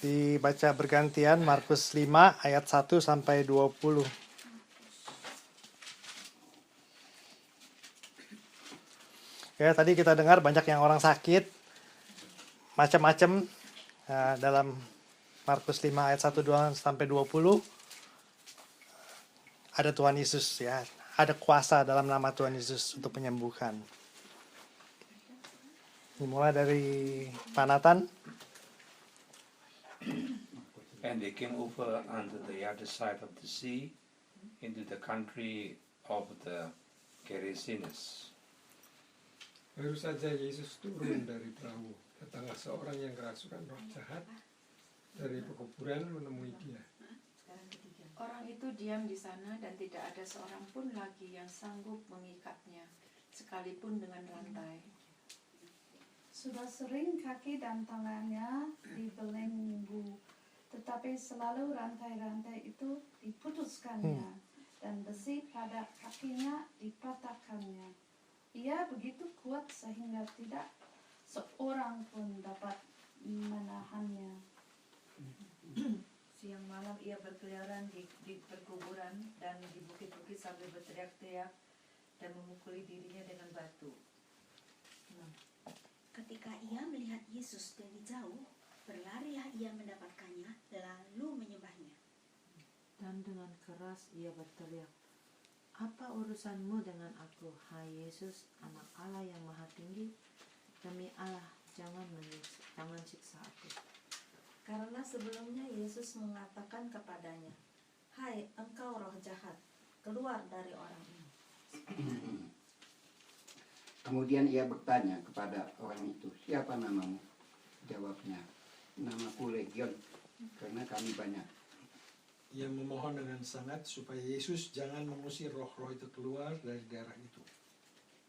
dibaca bergantian Markus 5 ayat 1 sampai 20. Ya, tadi kita dengar banyak yang orang sakit, macam-macam dalam Markus 5 ayat 1 2 sampai 20. Ada Tuhan Yesus ya, ada kuasa dalam nama Tuhan Yesus untuk menyembuhkan. Dimulai dari Pak Nathan. And they came over unto the other side of the sea, into the country of the Gerasenes. Baru saja Yesus turun dari perahu, datanglah seorang yang kerasukan roh jahat dari pekuburan menemui dia. Orang itu diam di sana dan tidak ada seorang pun lagi yang sanggup mengikatnya, sekalipun dengan rantai. Sudah sering kaki dan tangannya dibelenggu, tetapi selalu rantai-rantai itu diputuskannya dan besi pada kakinya dipatahkannya. Ia begitu kuat sehingga tidak seorang pun dapat menahannya. Siang malam ia berkeliaran di perkuburan dan di bukit-bukit sambil berteriak-teriak dan memukuli dirinya dengan batu. Ketika ia melihat Yesus dari jauh, berlarilah ia mendapatkannya, lalu menyembahnya. Dan dengan keras ia berteriak, "Apa urusanmu dengan aku, hai Yesus, anak Allah yang maha tinggi? Demi Allah, jangan siksa aku." Karena sebelumnya Yesus mengatakan kepadanya, "Hai engkau roh jahat, keluar dari orang ini." Kemudian ia bertanya kepada orang itu, "Siapa namamu?" Jawabnya, "Namaku Legion, karena kami banyak." Ia memohon dengan sangat supaya Yesus jangan mengusir roh-roh itu keluar dari daerah itu.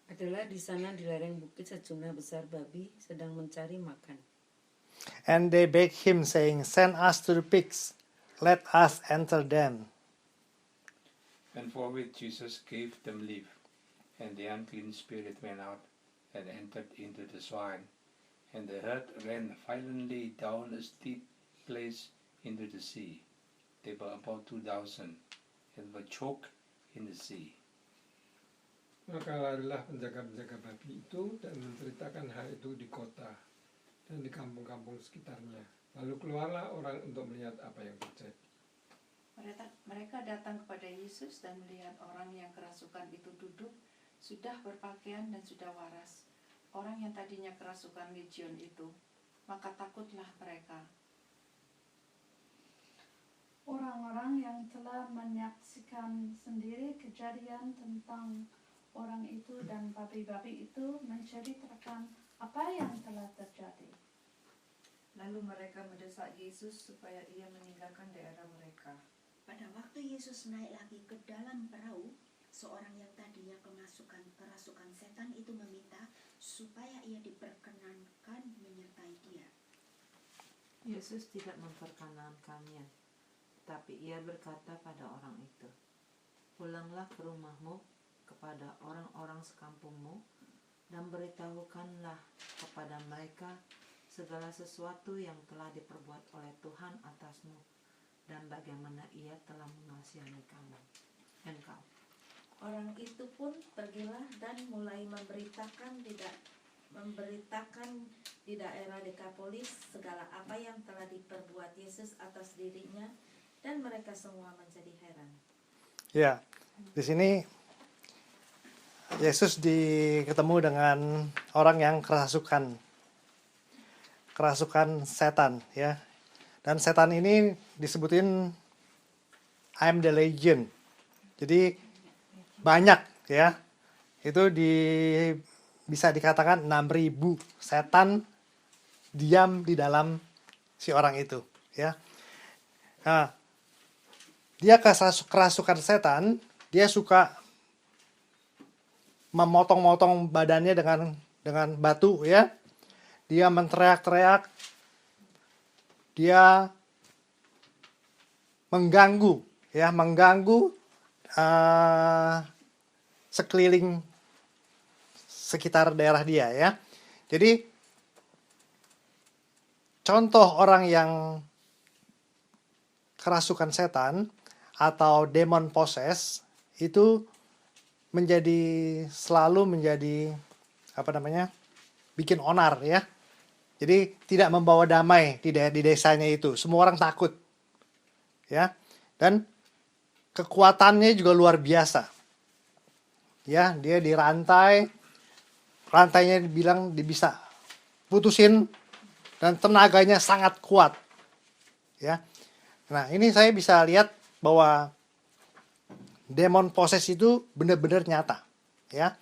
Adalah di sana di lereng bukit sejumlah besar babi sedang mencari makan. And they begged him, saying, "Send us to the pigs, let us enter them." And forthwith Jesus gave them leave, and the unclean spirit went out and entered into the swine, and the herd ran violently down a steep place into the sea. They were about 2,000, and were choked in the sea. Maka larilah penjaga-penjaga babi itu dan menceritakan hal itu di kota dan di kampung-kampung sekitarnya. Lalu keluarlah orang untuk melihat apa yang terjadi. Mereka datang kepada Yesus dan melihat orang yang kerasukan itu duduk, sudah berpakaian dan sudah waras. Orang yang tadinya kerasukan legion itu, maka takutlah mereka. Orang-orang yang telah menyaksikan sendiri kejadian tentang orang itu dan babi-babi itu menceritakan apa yang telah terjadi. Lalu mereka mendesak Yesus supaya ia meninggalkan daerah mereka. Pada waktu Yesus naik lagi ke dalam perahu, seorang yang tadinya kerasukan setan itu meminta supaya ia diperkenankan menyertai dia. Yesus tidak memperkenankannya, tapi ia berkata pada orang itu, "Pulanglah ke rumahmu, kepada orang-orang sekampungmu, dan beritahukanlah kepada mereka segala sesuatu yang telah diperbuat oleh Tuhan atasmu, dan bagaimana ia telah mengasihani engkau." Orang itu pun pergilah dan mulai memberitakan di daerah Dekapolis segala apa yang telah diperbuat Yesus atas dirinya, dan mereka semua menjadi heran. Ya, di sini Yesus ketemu dengan orang yang kerasukan setan, ya. Dan setan ini disebutin I'm the Legion. Jadi banyak, ya. Itu bisa dikatakan 6.000 setan diam di dalam si orang itu, ya. Nah, dia kerasukan setan, dia suka memotong-motong badannya dengan batu, ya. Dia menteriak-teriak, dia mengganggu sekeliling sekitar daerah dia, ya. Jadi contoh orang yang kerasukan setan atau demon possess itu selalu menjadi bikin onar ya. Jadi tidak membawa damai di desanya itu. Semua orang takut. Ya. Dan kekuatannya juga luar biasa. Ya, dia dirantai. Rantainya dibilang bisa putusin dan tenaganya sangat kuat. Ya. Nah, ini saya bisa lihat bahwa demon possess itu benar-benar nyata. Ya.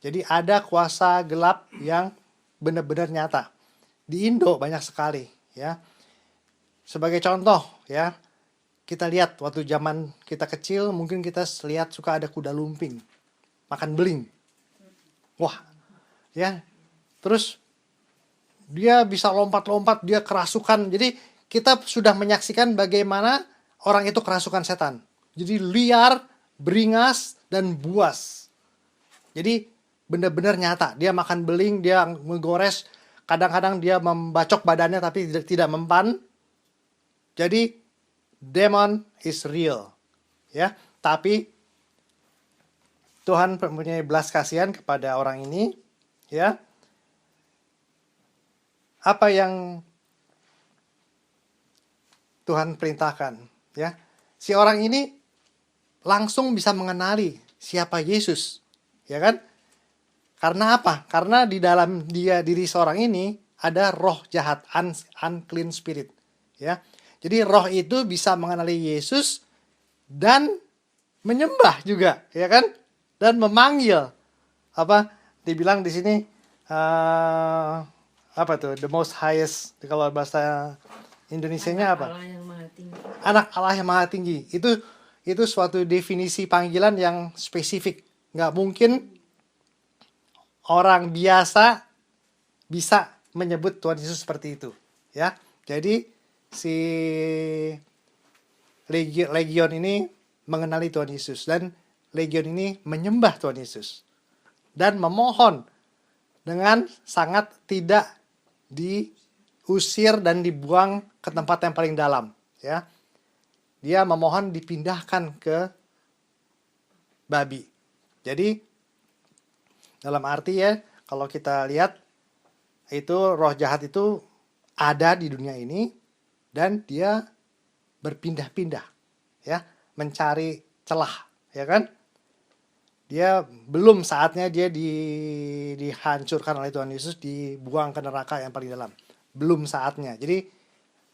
Jadi ada kuasa gelap yang benar-benar nyata. Di Indo banyak sekali, ya. Sebagai contoh, ya, kita lihat waktu zaman kita kecil, mungkin kita lihat suka ada kuda lumping, makan beling. Wah, ya. Terus dia bisa lompat-lompat, dia kerasukan. Jadi kita sudah menyaksikan bagaimana orang itu kerasukan setan. Jadi liar, beringas, dan buas. Jadi benar-benar nyata. Dia makan beling, dia menggores. Kadang-kadang dia membacok badannya tapi tidak mempan. Jadi demon is real. Ya, tapi Tuhan mempunyai belas kasihan kepada orang ini, ya. Apa yang Tuhan perintahkan, ya. Si orang ini langsung bisa mengenali siapa Yesus, ya kan? Karena apa? Karena di dalam diri seorang ini ada roh jahat, unclean spirit. Ya. Jadi roh itu bisa mengenali Yesus dan menyembah juga, ya kan? Dan memanggil. Dibilang di sini the most highest, kalau bahasa Indonesianya apa? Allah yang Maha Tinggi. Anak Allah yang Maha Tinggi. Itu suatu definisi panggilan yang spesifik. Nggak mungkin orang biasa bisa menyebut Tuhan Yesus seperti itu, ya. Jadi si legion ini mengenali Tuhan Yesus dan legion ini menyembah Tuhan Yesus dan memohon dengan sangat tidak diusir dan dibuang ke tempat yang paling dalam, ya. Dia memohon dipindahkan ke babi. Jadi dalam arti ya, kalau kita lihat itu roh jahat itu ada di dunia ini dan dia berpindah-pindah, ya, mencari celah, ya kan? Dia belum saatnya dia dihancurkan oleh Tuhan Yesus, dibuang ke neraka yang paling dalam. Belum saatnya. Jadi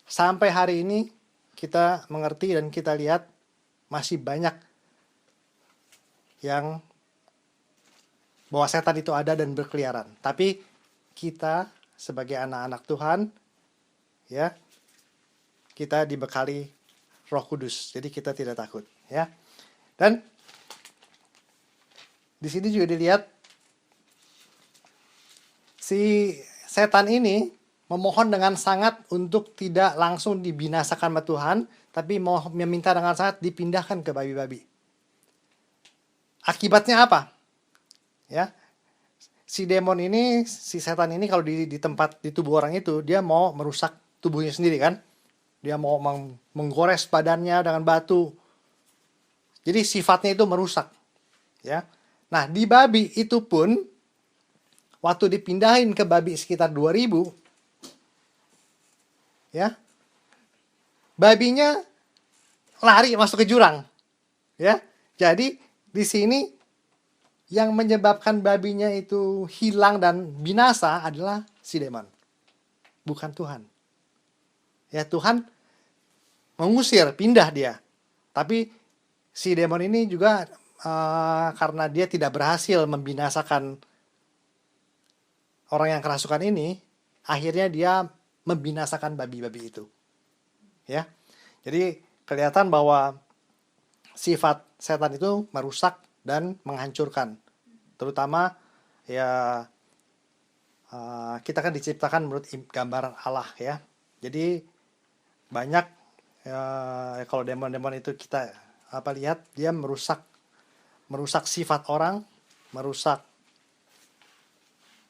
sampai hari ini kita mengerti dan kita lihat masih banyak yang bahwa setan itu ada dan berkeliaran. Tapi kita sebagai anak-anak Tuhan, ya, kita dibekali Roh Kudus. Jadi kita tidak takut, ya. Dan di sini juga dilihat si setan ini memohon dengan sangat untuk tidak langsung dibinasakan sama Tuhan, tapi mau meminta dengan sangat dipindahkan ke babi-babi. Akibatnya apa? Ya, si demon ini, si setan ini kalau di tempat di tubuh orang itu, dia mau merusak tubuhnya sendiri kan? Dia mau menggores badannya dengan batu. Jadi sifatnya itu merusak. Ya. Nah, di babi itu pun waktu dipindahin ke babi sekitar 2000, ya. Babinya lari masuk ke jurang. Ya. Jadi di sini yang menyebabkan babinya itu hilang dan binasa adalah si demon. Bukan Tuhan. Ya, Tuhan mengusir, pindah dia. Tapi si demon ini juga karena dia tidak berhasil membinasakan orang yang kerasukan ini, akhirnya dia membinasakan babi-babi itu. Ya. Jadi kelihatan bahwa sifat setan itu merusak dan menghancurkan. Terutama ya kita kan diciptakan menurut gambar Allah, ya. Jadi banyak kalau demon-demon itu kita lihat dia merusak sifat orang,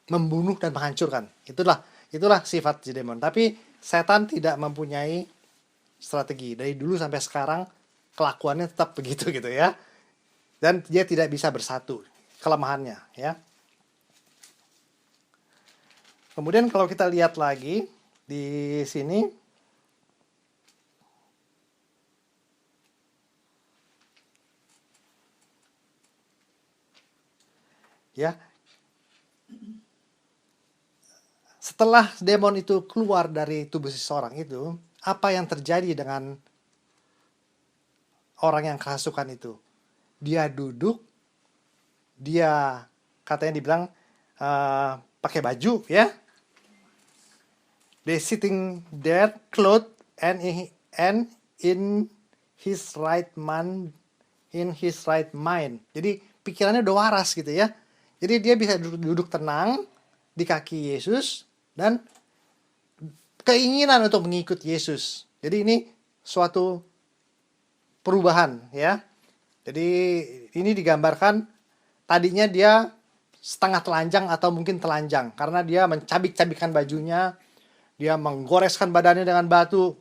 membunuh dan menghancurkan. Itulah sifat si demon. Tapi setan tidak mempunyai strategi. Dari dulu sampai sekarang kelakuannya tetap begitu gitu ya. Dan dia tidak bisa bersatu, kelemahannya ya. Kemudian kalau kita lihat lagi di sini, ya, setelah demon itu keluar dari tubuh seseorang itu, apa yang terjadi dengan orang yang kerasukan itu? Dia duduk, dia katanya dibilang pakai baju ya. They sitting there clothed and in his right mind. Jadi pikirannya udah waras gitu ya. Jadi dia bisa duduk tenang di kaki Yesus dan keinginan untuk mengikut Yesus. Jadi ini suatu perubahan ya. Jadi ini digambarkan tadinya dia setengah telanjang atau mungkin telanjang karena dia mencabik-cabikkan bajunya, dia menggoreskan badannya dengan batu,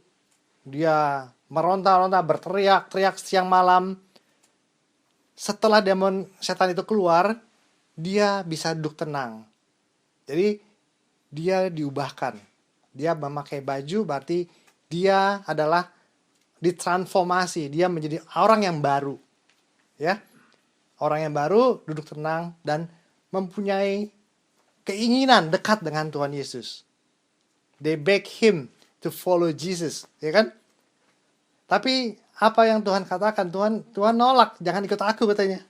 dia meronta-ronta, berteriak-teriak siang malam. Setelah demon setan itu keluar, dia bisa duduk tenang. Jadi dia diubahkan. Dia memakai baju berarti dia adalah ditransformasi, dia menjadi orang yang baru. Ya. Orang yang baru duduk tenang dan mempunyai keinginan dekat dengan Tuhan Yesus. They beg him to follow Jesus, ya kan? Tapi apa yang Tuhan katakan? Tuhan nolak, jangan ikut aku katanya.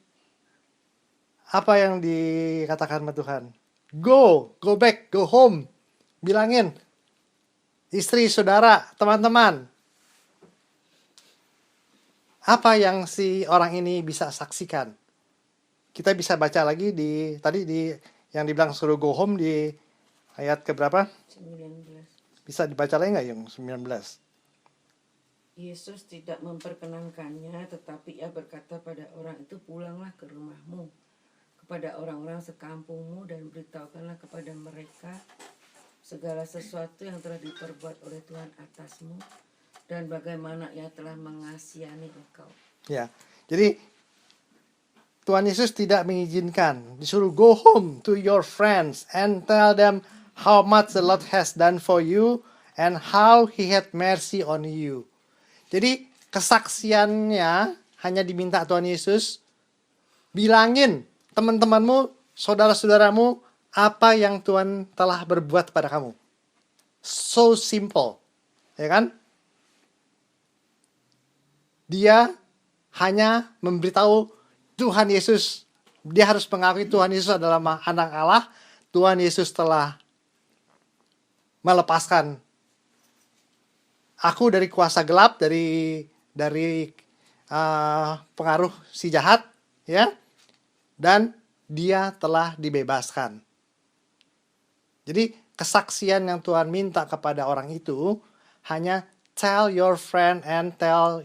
Apa yang dikatakan sama Tuhan? Go back, go home. Bilangin istri, saudara, teman-teman. Apa yang si orang ini bisa saksikan? Kita bisa baca lagi tadi yang dibilang suruh go home di ayat keberapa? 19. Bisa dibaca lagi nggak yang 19? Yesus tidak memperkenankannya, tetapi ia berkata pada orang itu, pulanglah ke rumahmu, kepada orang-orang sekampungmu, dan beritahukanlah kepada mereka segala sesuatu yang telah diperbuat oleh Tuhan atasmu, dan bagaimana ia telah mengasihani engkau. Ya, jadi Tuhan Yesus tidak mengizinkan, disuruh go home to your friends and tell them how much the Lord has done for you and how He had mercy on you. Jadi kesaksiannya hanya diminta Tuhan Yesus, bilangin teman-temanmu, saudara-saudaramu, apa yang Tuhan telah berbuat pada kamu. So simple, ya kan? Dia hanya memberitahu Tuhan Yesus, dia harus mengakui Tuhan Yesus adalah anak Allah. Tuhan Yesus telah melepaskan aku dari kuasa gelap, dari pengaruh si jahat, ya, dan dia telah dibebaskan. Jadi kesaksian yang Tuhan minta kepada orang itu hanya tell your friend and tell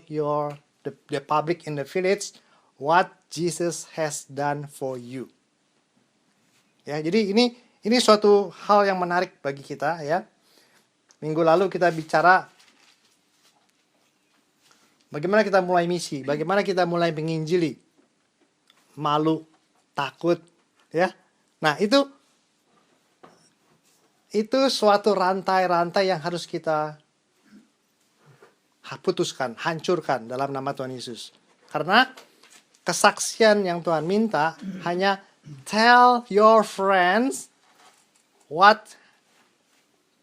the public in the village what Jesus has done for you. Ya, jadi ini suatu hal yang menarik bagi kita ya. Minggu lalu kita bicara bagaimana kita mulai misi, bagaimana kita mulai menginjili. Malu, takut, ya. Nah, itu suatu rantai-rantai yang harus kita putuskan, hancurkan dalam nama Tuhan Yesus. Karena kesaksian yang Tuhan minta hanya tell your friends what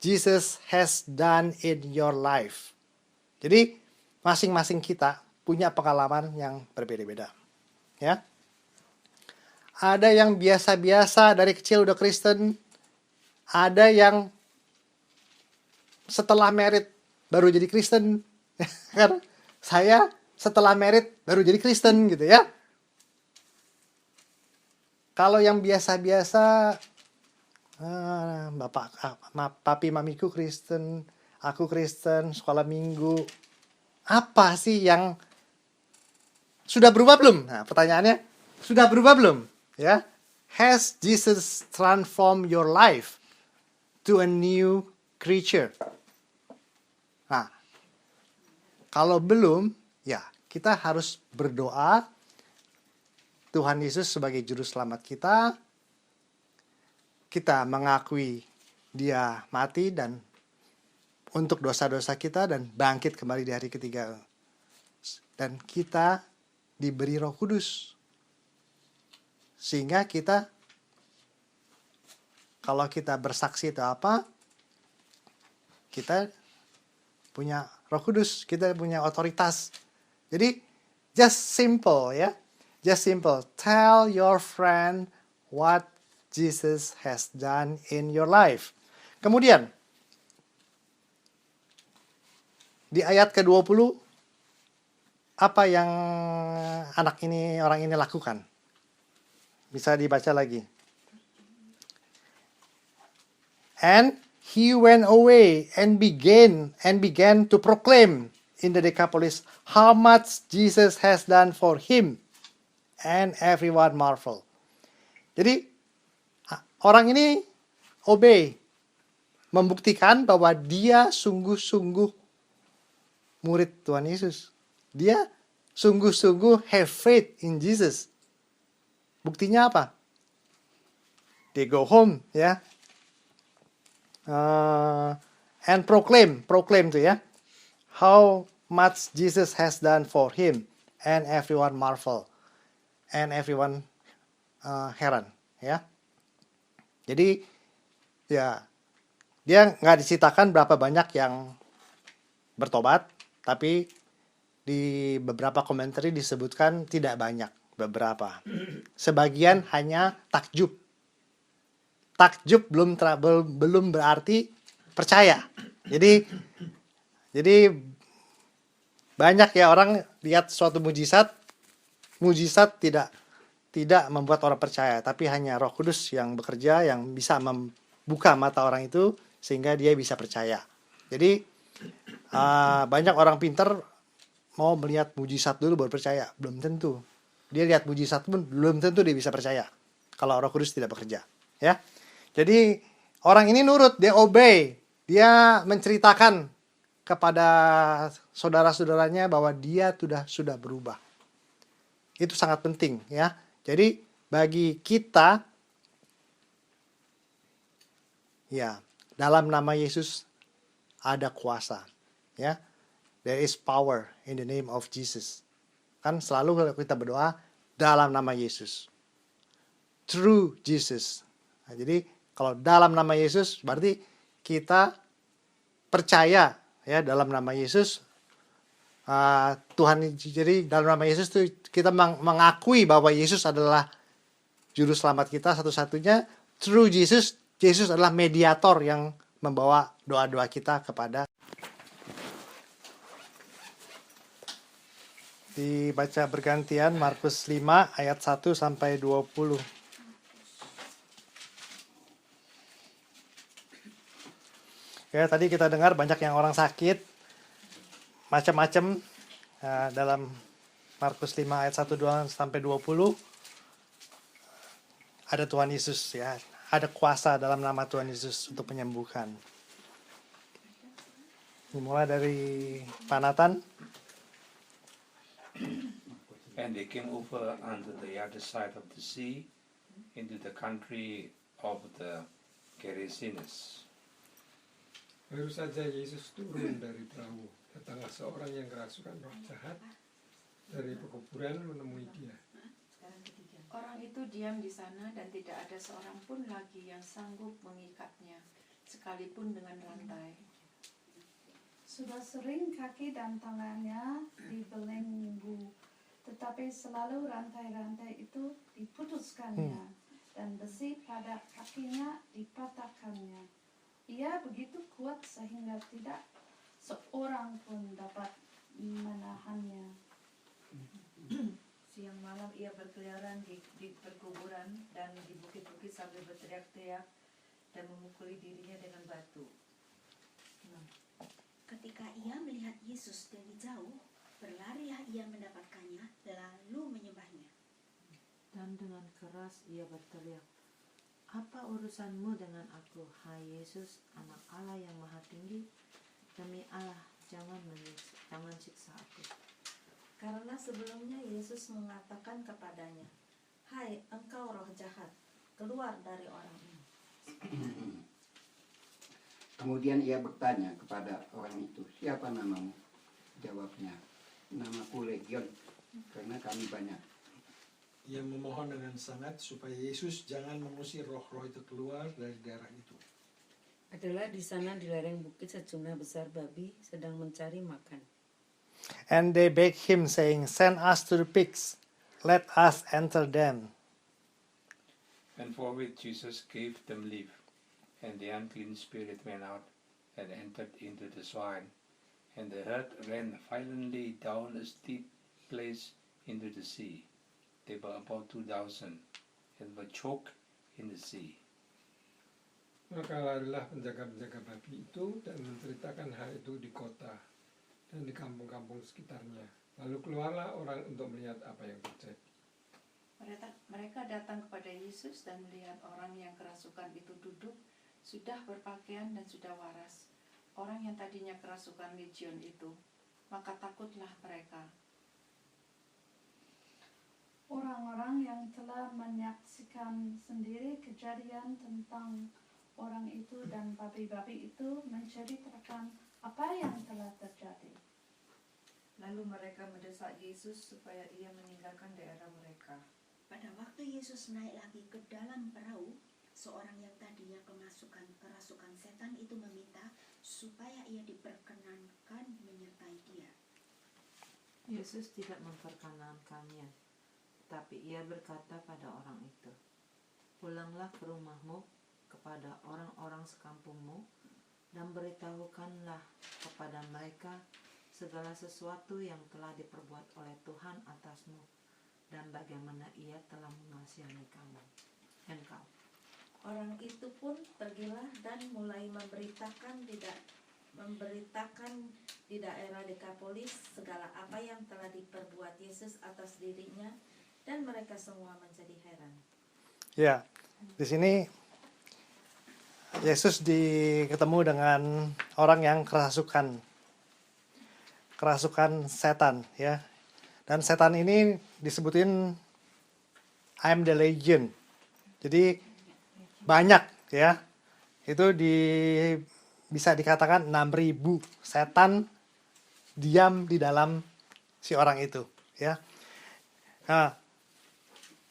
Jesus has done in your life. Jadi masing-masing kita punya pengalaman yang berbeda-beda. Ya. Ada yang biasa-biasa dari kecil udah Kristen, ada yang setelah married baru jadi Kristen. Kan saya setelah married baru jadi Kristen gitu ya. Kalau yang biasa-biasa, papi mamiku Kristen, aku Kristen, sekolah minggu. Apa sih yang sudah berubah belum? Nah, pertanyaannya, sudah berubah belum? Ya, has Jesus transformed your life to a new creature? Nah, Kalau belum, ya kita harus berdoa Tuhan Yesus sebagai juru selamat kita. Kita mengakui Dia mati dan untuk dosa-dosa kita dan bangkit kembali di hari ketiga. Dan kita diberi Roh Kudus. Sehingga kita, kalau kita bersaksi itu apa, kita punya Roh Kudus, kita punya otoritas. Jadi just simple ya. Just simple. Tell your friend what Jesus has done in your life. Kemudian di ayat ke-20 apa yang orang ini lakukan? Bisa dibaca lagi. And he went away and began to proclaim in the Decapolis how much Jesus has done for him, and everyone marveled. Jadi orang ini obey, membuktikan bahwa dia sungguh-sungguh murid Tuhan Yesus. Dia sungguh-sungguh have faith in Jesus. Buktinya apa? They go home, ya. And proclaim tuh ya. How much Jesus has done for him, and everyone marvel, and everyone heran, ya. Jadi ya dia nggak diceritakan berapa banyak yang bertobat, tapi di beberapa komentar disebutkan tidak banyak, beberapa. Sebagian hanya takjub. Takjub belum berarti percaya. Jadi banyak ya orang lihat suatu mujizat tidak membuat orang percaya, tapi hanya Roh Kudus yang bekerja, yang bisa membuka mata orang itu sehingga dia bisa percaya. Jadi banyak orang pintar mau melihat mujizat dulu baru percaya, belum tentu. Dia lihat mujizat pun belum tentu dia bisa percaya kalau Roh Kudus tidak bekerja, ya. Jadi orang ini nurut, dia obey, dia menceritakan kepada saudara-saudaranya bahwa dia sudah berubah. Itu sangat penting, ya. Jadi bagi kita, ya, dalam nama Yesus ada kuasa, ya. There is power in the name of Jesus. Kan selalu kalau kita berdoa dalam nama Yesus, through Jesus. Nah, jadi kalau dalam nama Yesus berarti kita percaya ya dalam nama Yesus. Tuhan, jadi dalam nama Yesus itu kita mengakui bahwa Yesus adalah juru selamat kita satu-satunya. Through Jesus, Yesus adalah mediator yang membawa doa-doa kita kepada. Dibaca bergantian Markus 5 ayat 1 sampai 20. Ya, tadi kita dengar banyak yang orang sakit, macam-macam dalam Markus 5 ayat 1 sampai 20. Ada Tuhan Yesus, ya, ada kuasa dalam nama Tuhan Yesus untuk menyembuhkan. Dimulai dari Pak Nathan. And they came over unto the other side of the sea, into the country of the Gerasenes. Baru saja Yesus turun dari perahu, datanglah seorang yang kerasukan roh jahat dari pekuburan menemui dia. Orang itu diam di sana dan tidak ada seorang pun lagi yang sanggup mengikatnya, sekalipun dengan rantai. Sudah sering kaki dan tangannya dibelenggu, tetapi selalu rantai-rantai itu diputuskannya dan besi pada kakinya dipatahkannya. Ia begitu kuat sehingga tidak seorang pun dapat menahannya. Siang malam ia berkeliaran di perkuburan dan di bukit-bukit sambil berteriak-teriak dan memukuli dirinya dengan batu. Ketika ia melihat Yesus dari jauh, berlarilah ia mendapatkannya, lalu menyembahnya. Dan dengan keras ia berteriak, "Apa urusanmu dengan aku, hai Yesus, Anak Allah yang Maha Tinggi? Demi Allah, jangan siksa aku. Karena sebelumnya Yesus mengatakan kepadanya, "Hai, engkau roh jahat, keluar dari orang ini." Kemudian ia bertanya kepada orang itu, siapa namamu? Jawabnya, namaku Legion, karena kami banyak. Ia memohon dengan sangat supaya Yesus jangan mengusir roh-roh itu keluar dari daerah itu. Adalah di sana di lereng bukit sejumlah besar babi sedang mencari makan. And they begged him, saying, "Send us to the pigs, let us enter them." And forthwith Jesus gave them leave, and the unclean spirit went out and entered into the swine, and the herd ran violently down a steep place into the sea. They were about 2,000, and were choked in the sea. Maka larilah penjaga-penjaga babi itu dan menceritakan hal itu di kota dan di kampung-kampung sekitarnya. Lalu keluarlah orang untuk melihat apa yang terjadi. Mereka datang kepada Yesus dan melihat orang yang kerasukan itu duduk, sudah berpakaian dan sudah waras. Orang yang tadinya kerasukan legion itu, maka takutlah mereka. Orang-orang yang telah menyaksikan sendiri kejadian tentang orang itu dan babi-babi itu menceritakan apa yang telah terjadi. Lalu mereka mendesak Yesus supaya ia meninggalkan daerah mereka. Pada waktu Yesus naik lagi ke dalam perahu, seorang yang tadinya kerasukan setan itu meminta supaya ia diperkenankan menyertai dia. Yesus tidak memperkenankannya, tapi ia berkata pada orang itu, "Pulanglah ke rumahmu, kepada orang-orang sekampungmu, dan beritahukanlah kepada mereka segala sesuatu yang telah diperbuat oleh Tuhan atasmu, dan bagaimana ia telah mengasihani engkau." Orang itu pun pergilah dan mulai memberitakan di daerah Dekapolis segala apa yang telah diperbuat Yesus atas dirinya, dan mereka semua menjadi heran. Ya, di sini Yesus ketemu dengan orang yang kerasukan setan, ya. Dan setan ini disebutin I'm the Legion. Jadi banyak, ya. Itu bisa dikatakan 6.000 setan diam di dalam si orang itu, ya. Nah,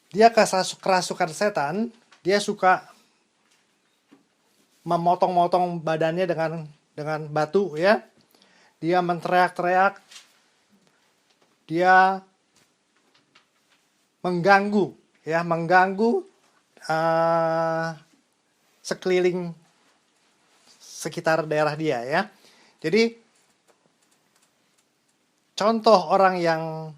dia kerasukan setan, dia suka memotong-motong badannya dengan batu, ya. Dia menteriak-teriak, dia mengganggu sekeliling sekitar daerah dia, ya. Jadi contoh orang yang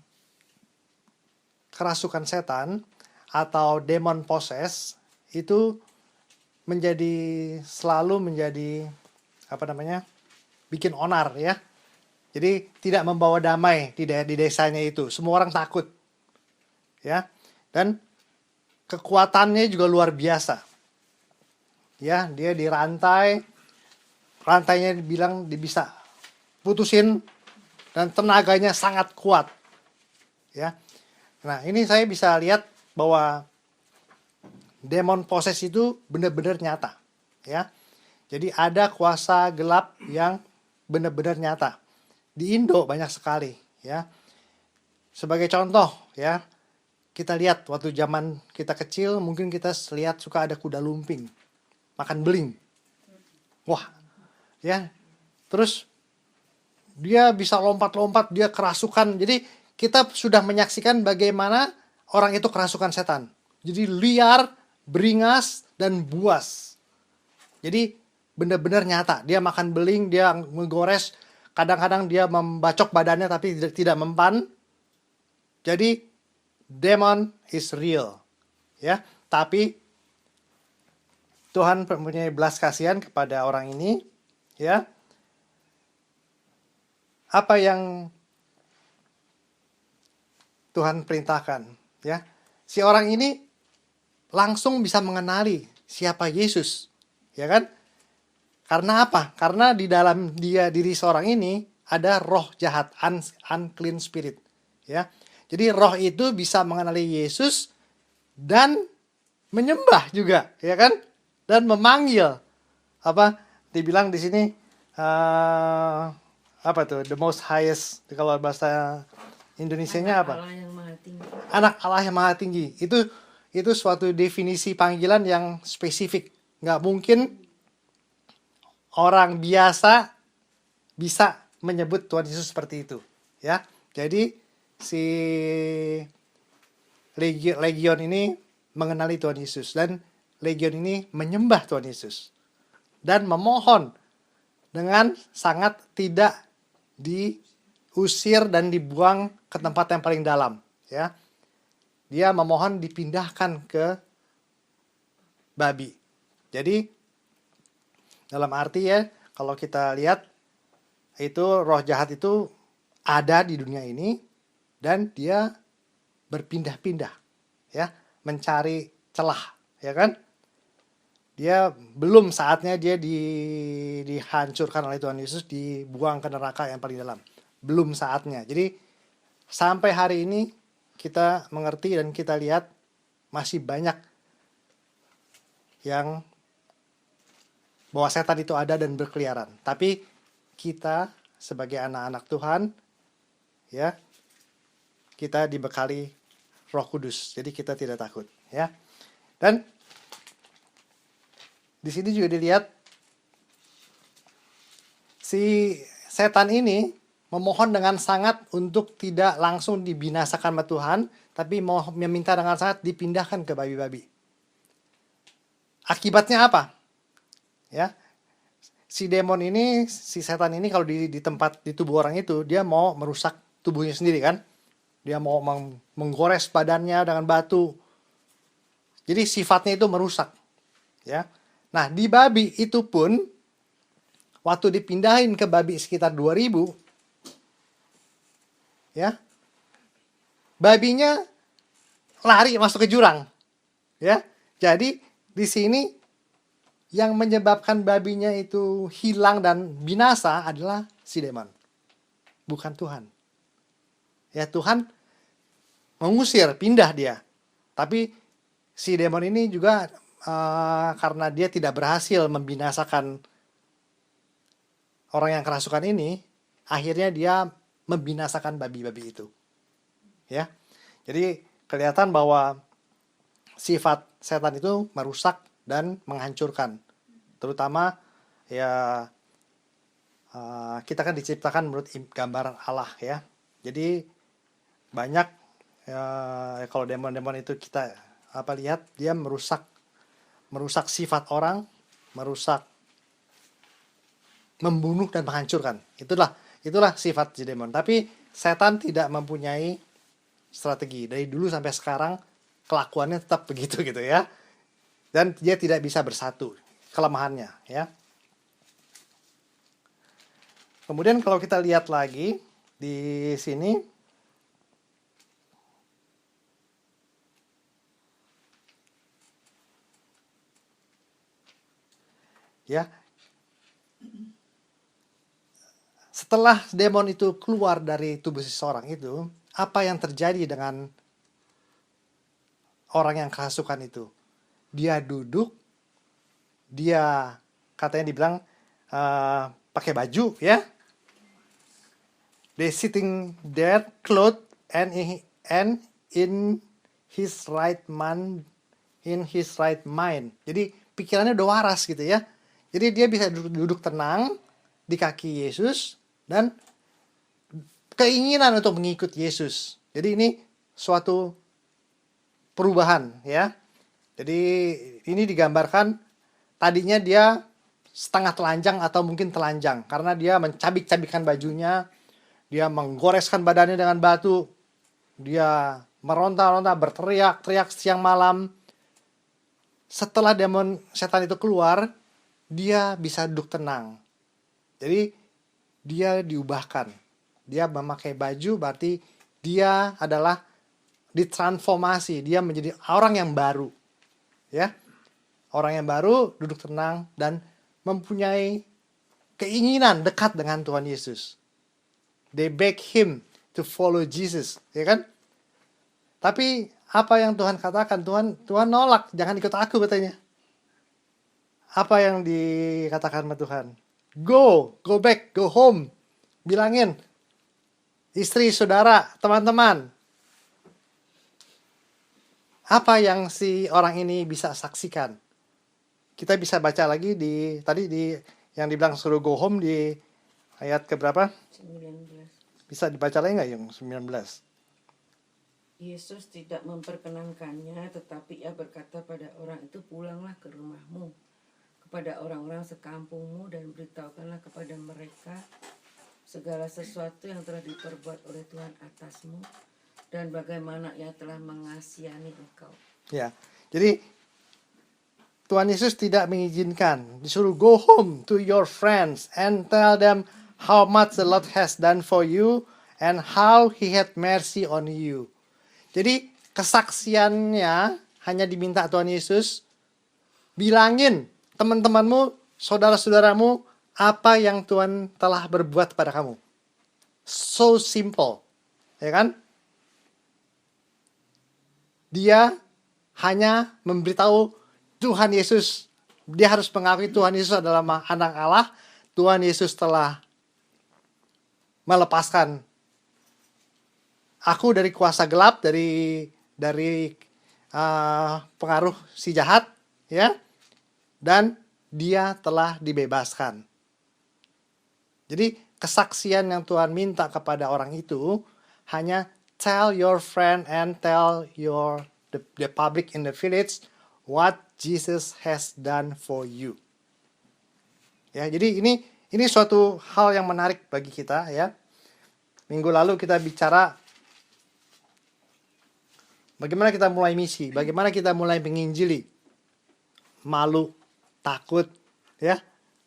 kerasukan setan atau demon possess itu selalu menjadi bikin onar, ya. Jadi tidak membawa damai di desanya itu. Semua orang takut, ya. Dan kekuatannya juga luar biasa, ya. Dia rantainya dibilang bisa putusin, dan tenaganya sangat kuat, ya. Nah, ini saya bisa lihat bahwa demon possess itu benar-benar nyata, ya. Jadi ada kuasa gelap yang benar-benar nyata. Di Indo banyak sekali, ya. Sebagai contoh, ya, kita lihat waktu zaman kita kecil, mungkin kita lihat suka ada kuda lumping makan beling. Wah, ya. Terus dia bisa lompat-lompat, dia kerasukan. Jadi kita sudah menyaksikan bagaimana orang itu kerasukan setan. Jadi liar, beringas, dan buas. Jadi benar-benar nyata. Dia makan beling, dia menggores, kadang-kadang dia membacok badannya tapi tidak mempan. Jadi demon is real, ya. Tapi Tuhan mempunyai belas kasihan kepada orang ini, ya. Apa yang Tuhan perintahkan, ya. Si orang ini langsung bisa mengenali siapa Yesus, ya kan? Karena apa? Karena di dalam diri seorang ini ada roh jahat, unclean spirit. Ya, jadi roh itu bisa mengenali Yesus dan menyembah juga, ya kan? Dan memanggil. Apa? Dibilang di sini apa tuh? The most highest, kalau bahasa Indonesianya apa? Allah yang maha tinggi. Anak Allah yang maha tinggi. Itu suatu definisi panggilan yang spesifik. Nggak mungkin orang biasa bisa menyebut Tuhan Yesus seperti itu. Ya, jadi si Legion ini mengenali Tuhan Yesus, dan Legion ini menyembah Tuhan Yesus dan memohon dengan sangat tidak diusir dan dibuang ke tempat yang paling dalam. Ya, dia memohon dipindahkan ke babi. Jadi dalam arti ya, kalau kita lihat itu roh jahat itu ada di dunia ini dan dia berpindah-pindah, ya, mencari celah, ya kan? Dia belum saatnya dia dihancurkan oleh Tuhan Yesus, dibuang ke neraka yang paling dalam. Belum saatnya. Jadi sampai hari ini kita mengerti dan kita lihat masih banyak yang bahwa setan itu ada dan berkeliaran. Tapi kita sebagai anak-anak Tuhan, ya, kita dibekali Roh Kudus. Jadi kita tidak takut, ya. Dan di sini juga dilihat si setan ini memohon dengan sangat untuk tidak langsung dibinasakan sama Tuhan, tapi mau meminta dengan sangat dipindahkan ke babi-babi. Akibatnya apa? Ya, si demon ini, si setan ini kalau di tempat di tubuh orang itu, dia mau merusak tubuhnya sendiri kan? Dia mau menggores badannya dengan batu. Jadi sifatnya itu merusak. Ya. Nah, di babi itu pun waktu dipindahin ke babi sekitar 2000, ya, babinya lari masuk ke jurang. Ya. Jadi di sini yang menyebabkan babinya itu hilang dan binasa adalah si demon, bukan Tuhan. Ya, Tuhan mengusir, pindah dia. Tapi si demon ini juga karena dia tidak berhasil membinasakan orang yang kerasukan ini, akhirnya dia membinasakan babi-babi itu. Ya. Jadi kelihatan bahwa sifat setan itu merusak dan menghancurkan. Terutama ya kita kan diciptakan menurut gambar Allah, ya. Jadi banyak kalau demon-demon itu kita lihat, dia merusak sifat orang, membunuh dan menghancurkan. Itulah sifat si demon. Tapi setan tidak mempunyai strategi. Dari dulu sampai sekarang kelakuannya tetap begitu gitu ya. Dan dia tidak bisa bersatu, kelemahannya, ya. Kemudian kalau kita lihat lagi di sini, ya, setelah demon itu keluar dari tubuh seseorang itu, apa yang terjadi dengan orang yang kerasukan itu? Dia duduk, dia katanya dibilang pakai baju, ya. They sitting there, clothed and in his right mind. Jadi pikirannya udah waras gitu ya. Jadi dia bisa duduk tenang di kaki Yesus dan keinginan untuk mengikut Yesus. Jadi ini suatu perubahan, ya. Jadi ini digambarkan tadinya dia setengah telanjang atau mungkin telanjang karena dia mencabik-cabikkan bajunya, dia menggoreskan badannya dengan batu, dia meronta-ronta, berteriak-teriak siang malam. Setelah demon setan itu keluar, dia bisa duduk tenang. Jadi dia diubahkan. Dia memakai baju berarti dia adalah ditransformasi, dia menjadi orang yang baru. Ya. Orang yang baru, duduk tenang dan mempunyai keinginan dekat dengan Tuhan Yesus. They beg him to follow Jesus, ya kan? Tapi apa yang Tuhan katakan? Tuhan nolak, jangan ikut aku katanya. Apa yang dikatakan sama Tuhan? Go back, go home. Bilangin istri, saudara, teman-teman. Apa yang si orang ini bisa saksikan? Kita bisa baca lagi tadi yang dibilang suruh go home di ayat keberapa? 19. Bisa dibaca lagi nggak yang 19? Yesus tidak memperkenankannya, tetapi ia berkata pada orang itu, pulanglah ke rumahmu, kepada orang-orang sekampungmu, dan beritahukanlah kepada mereka segala sesuatu yang telah diperbuat oleh Tuhan atasmu, dan bagaimana ia telah mengasihani engkau. Ya, jadi Tuhan Yesus tidak mengizinkan, disuruh go home to your friends and tell them how much the Lord has done for you and how He had mercy on you. Jadi kesaksiannya hanya diminta Tuhan Yesus, bilangin teman-temanmu, saudara-saudaramu, apa yang Tuhan telah berbuat pada kamu. So simple, ya kan? Dia hanya memberitahu Tuhan Yesus. Dia harus mengakui Tuhan Yesus adalah anak Allah. Tuhan Yesus telah melepaskan aku dari kuasa gelap, dari pengaruh si jahat, ya. Dan dia telah dibebaskan. Jadi kesaksian yang Tuhan minta kepada orang itu hanya tell your friend and tell the public in the village what Jesus has done for you. Ya, jadi ini suatu hal yang menarik bagi kita, ya. Minggu lalu kita bicara bagaimana kita mulai misi, bagaimana kita mulai menginjili. Malu, takut, ya.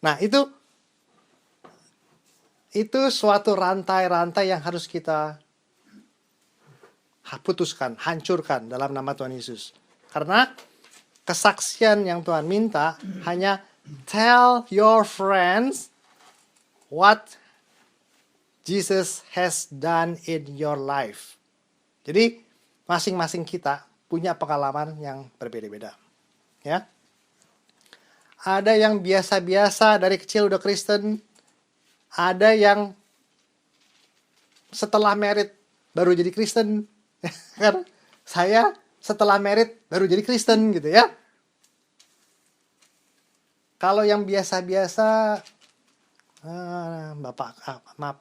Nah, itu suatu rantai-rantai yang harus kita putuskan, hancurkan dalam nama Tuhan Yesus. Karena kesaksian yang Tuhan minta hanya tell your friends what Jesus has done in your life. Jadi masing-masing kita punya pengalaman yang berbeda-beda. Ya. Ada yang biasa-biasa dari kecil udah Kristen, ada yang setelah married baru jadi Kristen. Kan saya setelah married baru jadi Kristen gitu ya. Kalau yang biasa-biasa,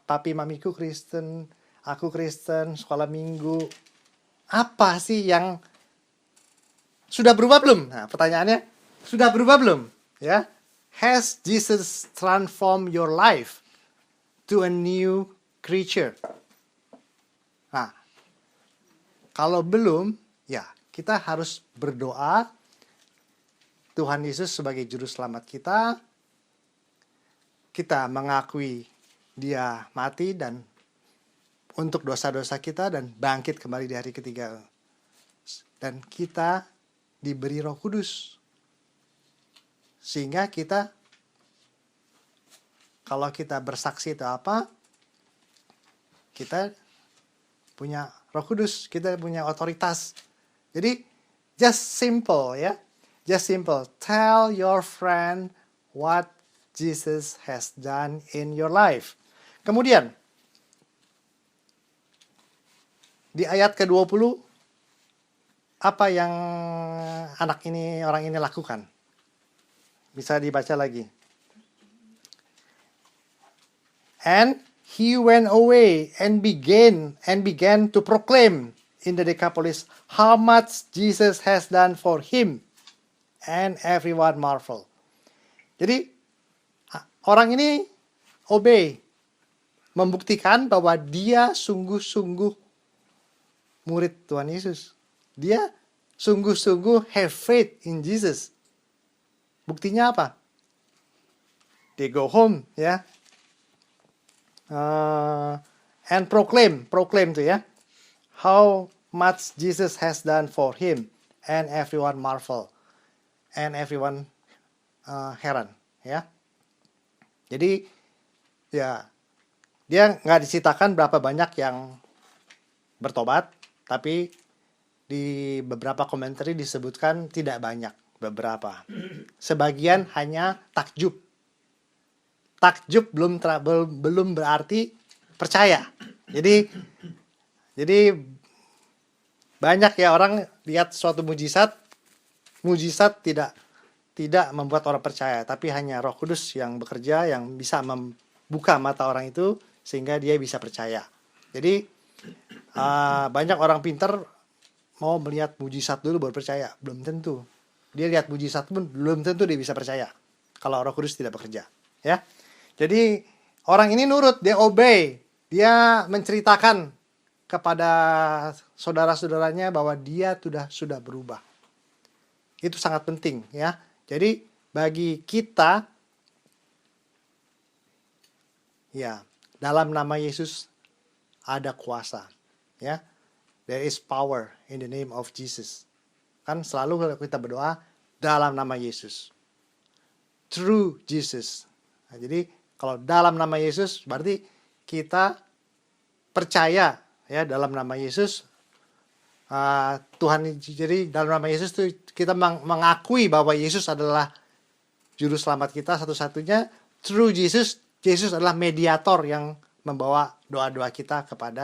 papi mamiku Kristen, aku Kristen, sekolah minggu. Apa sih yang sudah berubah belum? Nah, pertanyaannya, sudah berubah belum? Ya, has Jesus transformed your life to a new creature? Nah, kalau belum, ya kita harus berdoa Tuhan Yesus sebagai juru selamat kita. Kita mengakui Dia mati dan untuk dosa-dosa kita dan bangkit kembali di hari ketiga. Dan kita diberi Roh Kudus. Sehingga kita, kalau kita bersaksi itu apa? Kita punya Roh Kudus, kita punya otoritas. Jadi just simple ya. Just simple. Tell your friend what Jesus has done in your life. Kemudian di ayat ke-20 apa yang orang ini lakukan? Bisa dibaca lagi. And he went away and began to proclaim in the Decapolis how much Jesus has done for him, and everyone marveled. Jadi orang ini obey, membuktikan bahwa dia sungguh-sungguh murid Tuhan Yesus. Dia sungguh-sungguh have faith in Jesus. Buktinya apa? They go home, ya. And proclaim tuh ya. How much Jesus has done for him, and everyone marvel, and everyone heran, ya. Jadi ya dia nggak diceritakan berapa banyak yang bertobat, tapi di beberapa komentar disebutkan tidak banyak, beberapa. Sebagian hanya takjub. Takjub belum berarti percaya. Jadi banyak ya orang lihat suatu mujizat tidak membuat orang percaya, tapi hanya Roh Kudus yang bekerja, yang bisa membuka mata orang itu sehingga dia bisa percaya. Jadi banyak orang pintar mau melihat mujizat dulu baru percaya, belum tentu. Dia lihat mujizat pun belum tentu dia bisa percaya kalau Roh Kudus tidak bekerja, ya. Jadi orang ini nurut, dia obey, dia menceritakan kepada saudara-saudaranya bahwa dia sudah berubah. Itu sangat penting, ya. Jadi bagi kita, ya, dalam nama Yesus ada kuasa, ya. There is power in the name of Jesus. Kan selalu kalau kita berdoa dalam nama Yesus, through Jesus. Nah, jadi kalau dalam nama Yesus berarti kita percaya, ya, dalam nama Yesus. Tuhan, jadi dalam nama Yesus itu kita mengakui bahwa Yesus adalah juru selamat kita satu-satunya. Through Jesus, Yesus adalah mediator yang membawa doa-doa kita kepada